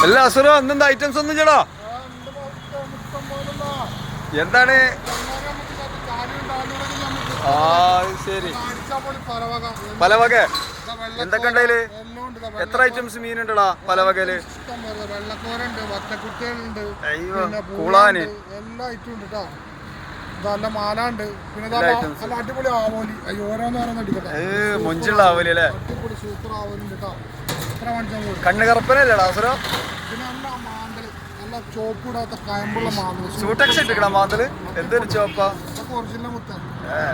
എല്ലാ അസുറോ എന്തെന്താ ഐറ്റംസ് ഒന്നും ചേടാ എന്താണ് ആ ശരി പലവക എന്തൊക്കെ ഉണ്ടായില് എത്ര ഐറ്റംസ് മീനുണ്ടടാ പലവകയില് അയ്യോ കൂളാന് എല്ലാ ഐറ്റം ഉണ്ട് കേട്ടോ നല്ല മാലുണ്ട് പിന്നെ നല്ല അടിപൊളി ആവോലി ഓരോന്ന് അടിക്കട്ടെ മൊഞ്ചുള്ള ആവോലി അല്ലേ അടിപൊളി സൂപ്പർ ആവോലുണ്ട് കേട്ടോ എത്ര മണിച്ചാൽ കണ്ണ് കറുപ്പനല്ലേടാ അസുറോ പിന്നെ നല്ല മാന്തല് നല്ല ചോപ്പിടാത്ത കയമ്പുള്ള മാന്തല് ഷൂട്ടക്സ് ഇട്ടിക്കണ മാന്തല് എന്തൊരു ചോപ്പാ ഒറിജിനൽ മുത്താണ്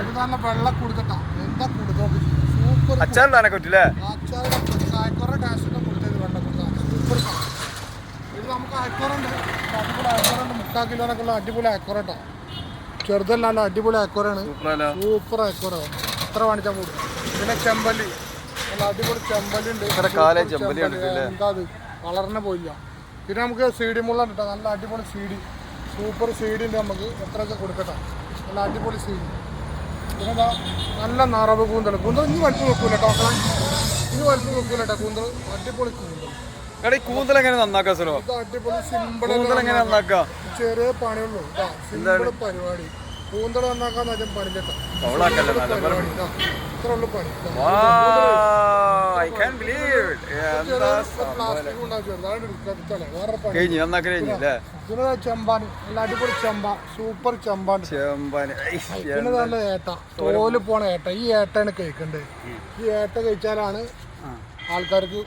ഇത് നല്ല വെള്ളം കൊടുക്കട്ടാ എന്താ കൊടുത്തോക്ക് സൂപ്പർ അച്ചാറിടാനൊക്കെ പറ്റില്ലേ അയക്കുറ ടേസ്റ്റിന്റെ കൊടുത്തത് വെള്ളം കൊടുത്താൽ സൂപ്പർ ഇത് നമുക്ക് അയക്കുറുണ്ട് അടിപൊളി അയക്കുറുണ്ട് 3/4 കിലോനൊക്കെ ഉള്ള അടിപൊളി അയക്കുറട്ടോ ചെറുതല്ല അടിപൊളി അയക്കുറാണ് സൂപ്പർ അയക്കുറ എത്ര കാണിച്ചാൽ കൂടും പിന്നെ ചെമ്പല്ലി നല്ല അടിപൊളി ചെമ്പല്ലി ഉണ്ട് എന്താ അത് വളർന്ന പോയില്ല പിന്നെ നമുക്ക് സീഡി മുള്ള കിട്ടാം നല്ല അടിപൊളി സീഡി സൂപ്പർ സീഡി ഉണ്ട് നമുക്ക് എത്രയൊക്കെ കൊടുക്കട്ടെ നല്ല അടിപൊളി സീഡി പിന്നെ നല്ല നിറവ് കൂന്തൽ ഇനി വലിപ്പം വെക്കൂല കേട്ടോ ഇനി വലിപ്പം വെക്കൂല കേട്ടോ കൂന്തൽ അടിപൊളി കൂന്തൽ കൂന്തൽ എങ്ങനെ നന്നാക്കാം സലോ അടിപൊളി സിമ്പിൾ എങ്ങനെ നന്നാക്കാം ചെറിയ പണിയുള്ളൂ സിമ്പിൾ പരിപാടി കൂന്തൽ നന്നാക്കാൻ പണിയില്ല ഇത്ര ഉള്ളു പണി പിന്നെ ചെമ്പാന് നല്ല അടിപൊളി ചെമ്പ സൂപ്പർ ചെമ്പാണ് പിന്നെ നല്ല ഏട്ട തോല് പോണ ഏട്ട ഈ ഏട്ടയാണ് കഴിക്കണ്ടേ ഈ ഏട്ട കഴിച്ചാലാണ് ആൾക്കാർക്ക്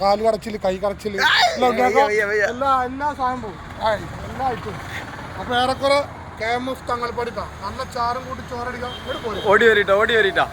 കാല് കടച്ചില് കൈ കടച്ചില് എല്ലാ സാധനം പോകും എല്ലാ ഐറ്റവും അപ്പൊ ഏറെക്കുറെ KMF തങ്ങൾപ്പടിക്കാം നല്ല ചാറും കൂട്ടി ചോറടിക്കാം ഓടി വരിട്ടാ